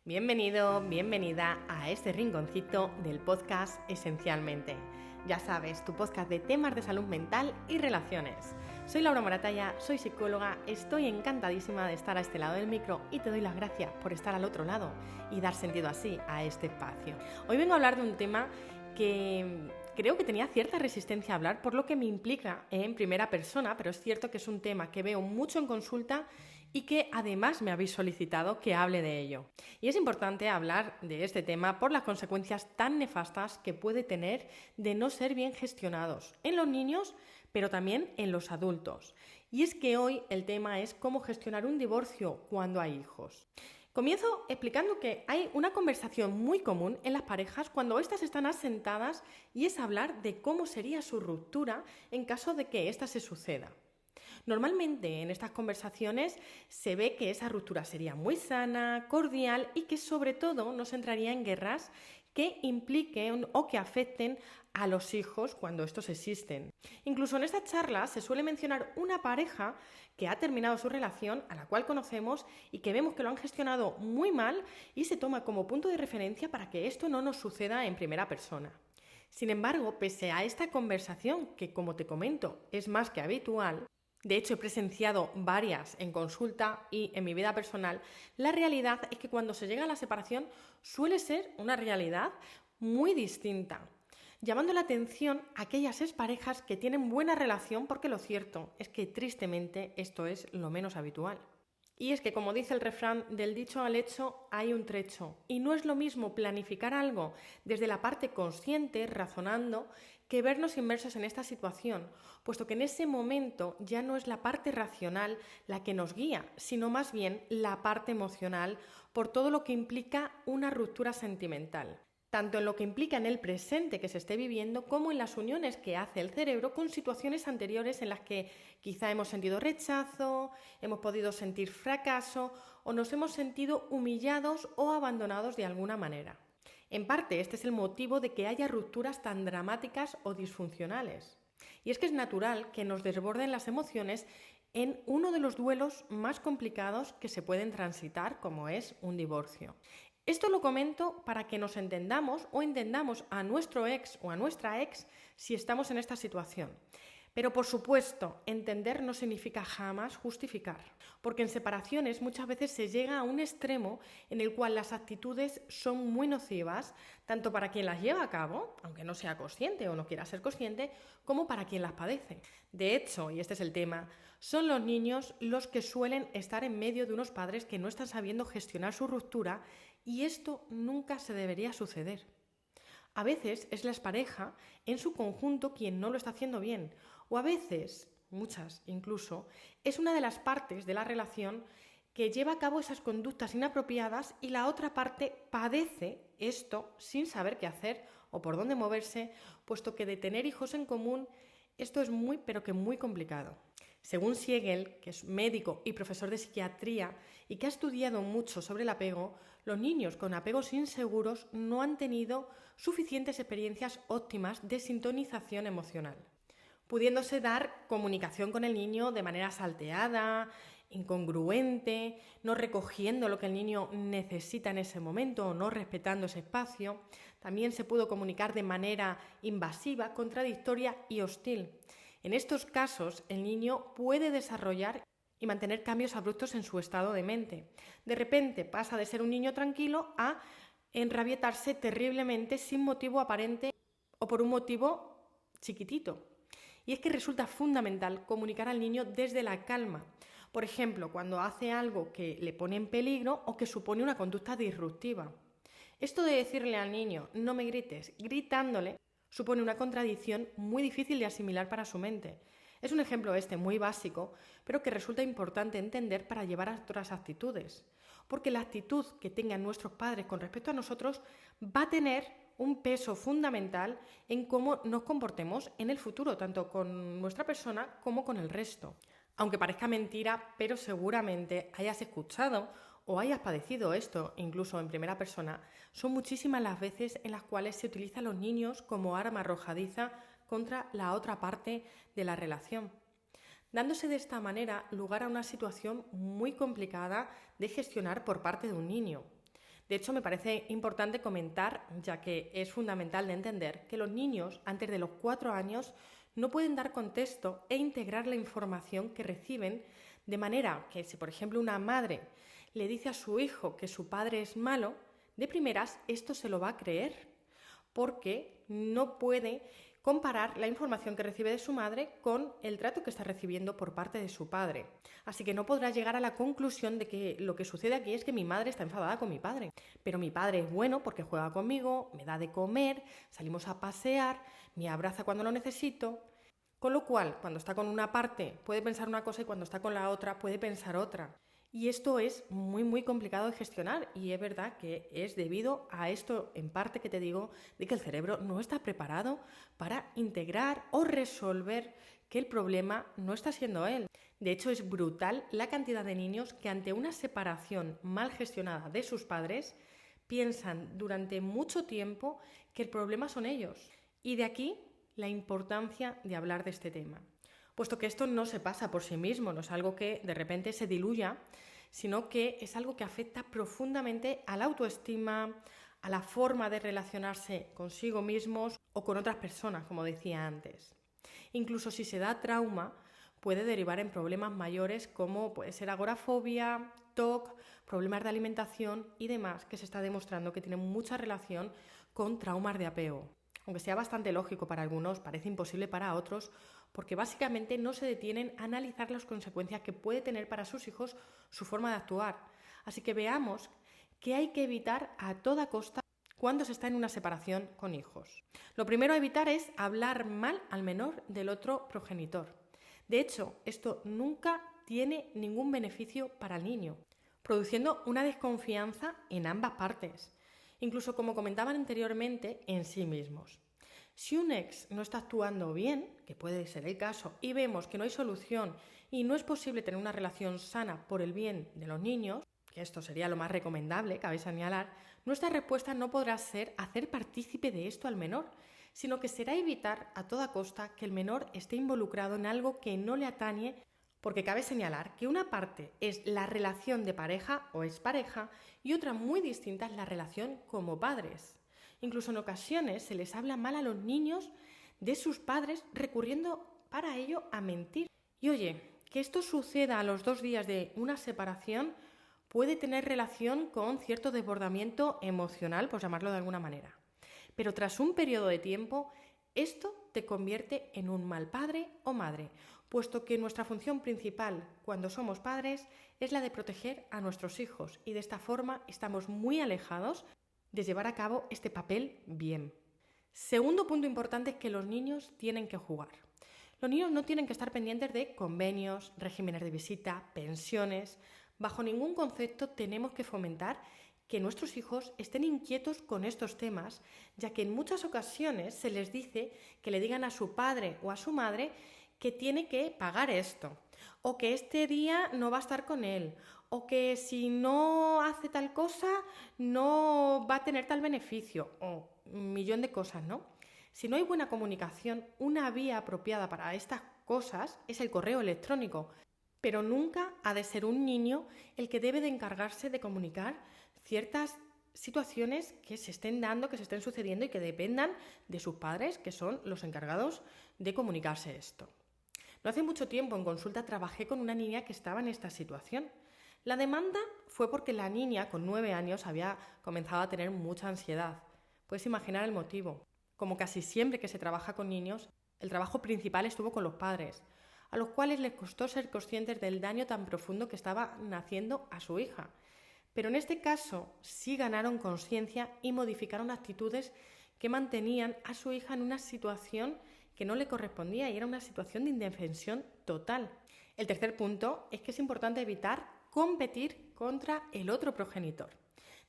Bienvenido, bienvenida a este rinconcito del podcast Esencialmente. Ya sabes, tu podcast de temas de salud mental y relaciones. Soy Laura Moratalla, soy psicóloga, estoy encantadísima de estar a este lado del micro y te doy las gracias por estar al otro lado y dar sentido así a este espacio. Hoy vengo a hablar de un tema que creo que tenía cierta resistencia a hablar por lo que me implica en primera persona, pero es cierto que es un tema que veo mucho en consulta y que además me habéis solicitado que hable de ello. Y es importante hablar de este tema por las consecuencias tan nefastas que puede tener de no ser bien gestionados en los niños, pero también en los adultos. Y es que hoy el tema es cómo gestionar un divorcio cuando hay hijos. Comienzo explicando que hay una conversación muy común en las parejas cuando éstas están asentadas y es hablar de cómo sería su ruptura en caso de que ésta se suceda. Normalmente en estas conversaciones se ve que esa ruptura sería muy sana, cordial y que sobre todo no se entraría en guerras que impliquen o que afecten a los hijos cuando estos existen. Incluso en estas charlas se suele mencionar una pareja que ha terminado su relación, a la cual conocemos y que vemos que lo han gestionado muy mal y se toma como punto de referencia para que esto no nos suceda en primera persona. Sin embargo, pese a esta conversación, que como te comento es más que habitual, de hecho, he presenciado varias en consulta y en mi vida personal. La realidad es que cuando se llega a la separación suele ser una realidad muy distinta, llamando la atención a aquellas exparejas que tienen buena relación, porque lo cierto es que tristemente esto es lo menos habitual. Y es que, como dice el refrán, del dicho al hecho hay un trecho. Y no es lo mismo planificar algo desde la parte consciente, razonando, que vernos inmersos en esta situación, puesto que en ese momento ya no es la parte racional la que nos guía, sino más bien la parte emocional por todo lo que implica una ruptura sentimental. Tanto en lo que implica en el presente que se esté viviendo como en las uniones que hace el cerebro con situaciones anteriores en las que quizá hemos sentido rechazo, hemos podido sentir fracaso o nos hemos sentido humillados o abandonados de alguna manera. En parte, este es el motivo de que haya rupturas tan dramáticas o disfuncionales. Y es que es natural que nos desborden las emociones en uno de los duelos más complicados que se pueden transitar, como es un divorcio. Esto lo comento para que nos entendamos o entendamos a nuestro ex o a nuestra ex si estamos en esta situación. Pero por supuesto, entender no significa jamás justificar, porque en separaciones muchas veces se llega a un extremo en el cual las actitudes son muy nocivas, tanto para quien las lleva a cabo, aunque no sea consciente o no quiera ser consciente, como para quien las padece. De hecho, y este es el tema, son los niños los que suelen estar en medio de unos padres que no están sabiendo gestionar su ruptura y esto nunca se debería suceder. A veces es la expareja en su conjunto quien no lo está haciendo bien, o a veces, muchas incluso, es una de las partes de la relación que lleva a cabo esas conductas inapropiadas y la otra parte padece esto sin saber qué hacer o por dónde moverse, puesto que de tener hijos en común esto es muy pero que muy complicado. Según Siegel, que es médico y profesor de psiquiatría y que ha estudiado mucho sobre el apego, los niños con apegos inseguros no han tenido suficientes experiencias óptimas de sintonización emocional, pudiéndose dar comunicación con el niño de manera salteada, incongruente, no recogiendo lo que el niño necesita en ese momento o no respetando ese espacio. También se pudo comunicar de manera invasiva, contradictoria y hostil. En estos casos, el niño puede desarrollar y mantener cambios abruptos en su estado de mente. De repente pasa de ser un niño tranquilo a enrabietarse terriblemente sin motivo aparente o por un motivo chiquitito. Y es que resulta fundamental comunicar al niño desde la calma. Por ejemplo, cuando hace algo que le pone en peligro o que supone una conducta disruptiva. Esto de decirle al niño, no me grites, gritándole, supone una contradicción muy difícil de asimilar para su mente. Es un ejemplo muy básico, pero que resulta importante entender para llevar a otras actitudes. Porque la actitud que tengan nuestros padres con respecto a nosotros va a tener un peso fundamental en cómo nos comportemos en el futuro, tanto con nuestra persona como con el resto. Aunque parezca mentira, pero seguramente hayas escuchado o hayas padecido esto, incluso en primera persona, son muchísimas las veces en las cuales se utilizan los niños como arma arrojadiza contra la otra parte de la relación, dándose de esta manera lugar a una situación muy complicada de gestionar por parte de un niño. De hecho, me parece importante comentar, ya que es fundamental de entender, que los niños antes de los 4 años no pueden dar contexto e integrar la información que reciben, de manera que si, por ejemplo, una madre le dice a su hijo que su padre es malo, de primeras esto se lo va a creer, porque no puede comparar la información que recibe de su madre con el trato que está recibiendo por parte de su padre. Así que no podrá llegar a la conclusión de que lo que sucede aquí es que mi madre está enfadada con mi padre. Pero mi padre es bueno porque juega conmigo, me da de comer, salimos a pasear, me abraza cuando lo necesito. Con lo cual, cuando está con una parte puede pensar una cosa y cuando está con la otra puede pensar otra. Y esto es muy complicado de gestionar y es verdad que es debido a esto en parte que te digo de que el cerebro no está preparado para integrar o resolver que el problema no está siendo él. De hecho, es brutal la cantidad de niños que ante una separación mal gestionada de sus padres piensan durante mucho tiempo que el problema son ellos. Y de aquí la importancia de hablar de este tema. Puesto que esto no se pasa por sí mismo, no es algo que de repente se diluya, sino que es algo que afecta profundamente a la autoestima, a la forma de relacionarse consigo mismos o con otras personas, como decía antes. Incluso si se da trauma, puede derivar en problemas mayores como puede ser agorafobia, TOC, problemas de alimentación y demás, que se está demostrando que tienen mucha relación con traumas de apego. Aunque sea bastante lógico para algunos, parece imposible para otros, porque básicamente no se detienen a analizar las consecuencias que puede tener para sus hijos su forma de actuar. Así que veamos qué hay que evitar a toda costa cuando se está en una separación con hijos. Lo primero a evitar es hablar mal al menor del otro progenitor. De hecho, esto nunca tiene ningún beneficio para el niño, produciendo una desconfianza en ambas partes, incluso como comentaban anteriormente, en sí mismos. Si un ex no está actuando bien, que puede ser el caso, y vemos que no hay solución y no es posible tener una relación sana por el bien de los niños, que esto sería lo más recomendable, cabe señalar, nuestra respuesta no podrá ser hacer partícipe de esto al menor, sino que será evitar a toda costa que el menor esté involucrado en algo que no le atañe, porque cabe señalar que una parte es la relación de pareja o expareja y otra muy distinta es la relación como padres. Incluso en ocasiones se les habla mal a los niños de sus padres recurriendo para ello a mentir. Y oye, que esto suceda a los 2 días de una separación puede tener relación con cierto desbordamiento emocional, por llamarlo de alguna manera. Pero tras un periodo de tiempo, esto te convierte en un mal padre o madre, puesto que nuestra función principal cuando somos padres es la de proteger a nuestros hijos y de esta forma estamos muy alejados de llevar a cabo este papel bien. Segundo punto importante es que los niños tienen que jugar. Los niños no tienen que estar pendientes de convenios, regímenes de visita, pensiones. Bajo ningún concepto tenemos que fomentar que nuestros hijos estén inquietos con estos temas, ya que en muchas ocasiones se les dice que le digan a su padre o a su madre que tiene que pagar esto, o que este día no va a estar con él, o que si no hace tal cosa no va a tener tal beneficio, o un millón de cosas, ¿no? Si no hay buena comunicación, una vía apropiada para estas cosas es el correo electrónico, pero nunca ha de ser un niño el que debe de encargarse de comunicar ciertas situaciones que se estén dando, que se estén sucediendo y que dependan de sus padres, que son los encargados de comunicarse esto. No hace mucho tiempo en consulta trabajé con una niña que estaba en esta situación. La demanda fue porque la niña con 9 años había comenzado a tener mucha ansiedad. Puedes imaginar el motivo. Como casi siempre que se trabaja con niños, el trabajo principal estuvo con los padres, a los cuales les costó ser conscientes del daño tan profundo que estaba haciendo a su hija. Pero en este caso sí ganaron conciencia y modificaron actitudes que mantenían a su hija en una situación que no le correspondía y era una situación de indefensión total. El tercer punto es que es importante evitar competir contra el otro progenitor.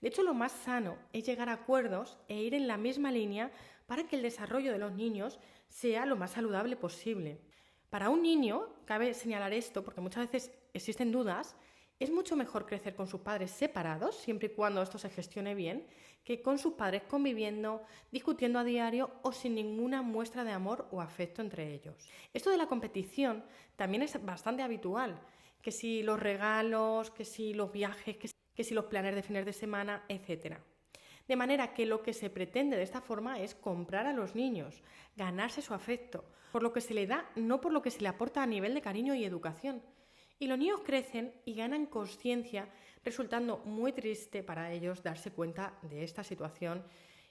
De hecho, lo más sano es llegar a acuerdos e ir en la misma línea para que el desarrollo de los niños sea lo más saludable posible. Para un niño, cabe señalar esto porque muchas veces existen dudas, es mucho mejor crecer con sus padres separados, siempre y cuando esto se gestione bien, que con sus padres conviviendo, discutiendo a diario o sin ninguna muestra de amor o afecto entre ellos. Esto de la competición también es bastante habitual, que si los regalos, que si los viajes, que que si los planes de fines de semana, etc. De manera que lo que se pretende de esta forma es comprar a los niños, ganarse su afecto, por lo que se le da, no por lo que se le aporta a nivel de cariño y educación. Y los niños crecen y ganan consciencia, resultando muy triste para ellos darse cuenta de esta situación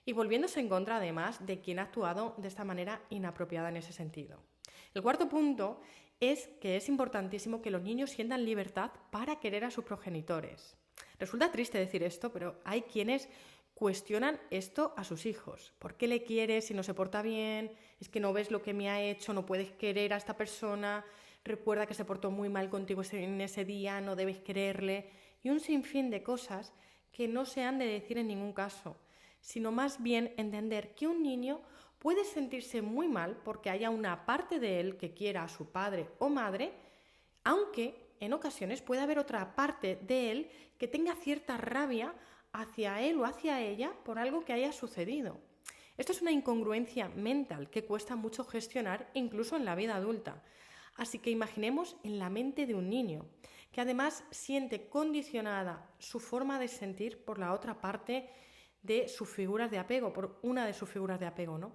y volviéndose en contra además de quien ha actuado de esta manera inapropiada en ese sentido. El cuarto punto es que es importantísimo que los niños sientan libertad para querer a sus progenitores. Resulta triste decir esto, pero hay quienes cuestionan esto a sus hijos. ¿Por qué le quieres si no se porta bien? ¿Es que no ves lo que me ha hecho? ¿No puedes querer a esta persona? Recuerda que se portó muy mal contigo en ese día, no debes quererle. Y un sinfín de cosas que no se han de decir en ningún caso, sino más bien entender que un niño puede sentirse muy mal porque haya una parte de él que quiera a su padre o madre, aunque en ocasiones puede haber otra parte de él que tenga cierta rabia hacia él o hacia ella por algo que haya sucedido. Esto es una incongruencia mental que cuesta mucho gestionar incluso en la vida adulta. Así que imaginemos en la mente de un niño, que además siente condicionada su forma de sentir por la otra parte de sus figuras de apego, por una de sus figuras de apego, ¿no?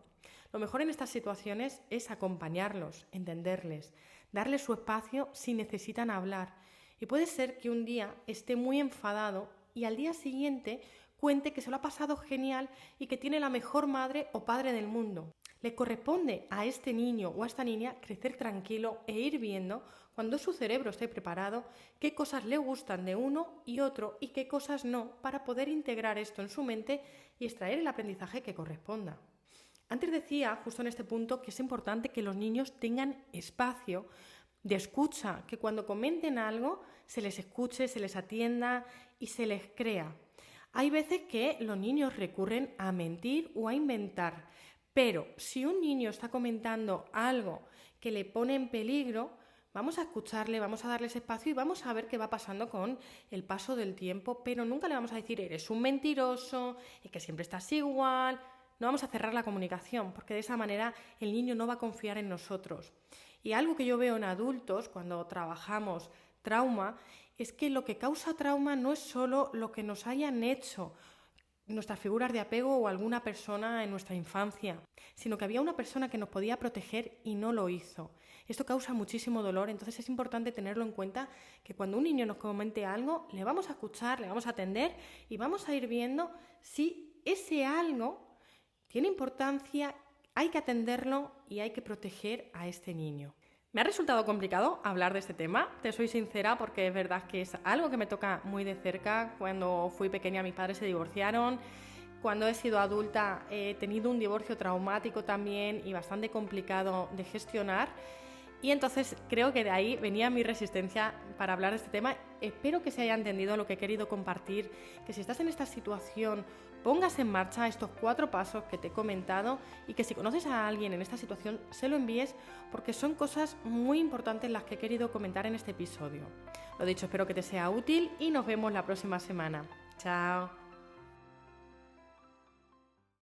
Lo mejor en estas situaciones es acompañarlos, entenderles, darles su espacio si necesitan hablar. Y puede ser que un día esté muy enfadado y al día siguiente cuente que se lo ha pasado genial y que tiene la mejor madre o padre del mundo. Le corresponde a este niño o a esta niña crecer tranquilo e ir viendo, cuando su cerebro esté preparado, qué cosas le gustan de uno y otro y qué cosas no, para poder integrar esto en su mente y extraer el aprendizaje que corresponda. Antes decía, justo en este punto, que es importante que los niños tengan espacio de escucha, que cuando comenten algo se les escuche, se les atienda y se les crea. Hay veces que los niños recurren a mentir o a inventar, pero si un niño está comentando algo que le pone en peligro, vamos a escucharle, vamos a darle ese espacio y vamos a ver qué va pasando con el paso del tiempo, pero nunca le vamos a decir eres un mentiroso y que siempre estás igual. No vamos a cerrar la comunicación, porque de esa manera el niño no va a confiar en nosotros. Y algo que yo veo en adultos cuando trabajamos trauma es que lo que causa trauma no es solo lo que nos hayan hecho nuestras figuras de apego o alguna persona en nuestra infancia, sino que había una persona que nos podía proteger y no lo hizo. Esto causa muchísimo dolor, entonces es importante tenerlo en cuenta, que cuando un niño nos comente algo, le vamos a escuchar, le vamos a atender y vamos a ir viendo si ese algo tiene importancia, hay que atenderlo y hay que proteger a este niño. Me ha resultado complicado hablar de este tema, te soy sincera, porque es verdad que es algo que me toca muy de cerca. Cuando fui pequeña mis padres se divorciaron, cuando he sido adulta he tenido un divorcio traumático también y bastante complicado de gestionar. Y entonces creo que de ahí venía mi resistencia para hablar de este tema. Espero que se haya entendido lo que he querido compartir, que si estás en esta situación, pongas en marcha estos 4 pasos que te he comentado y que si conoces a alguien en esta situación, se lo envíes, porque son cosas muy importantes las que he querido comentar en este episodio. Lo dicho, espero que te sea útil y nos vemos la próxima semana. Chao.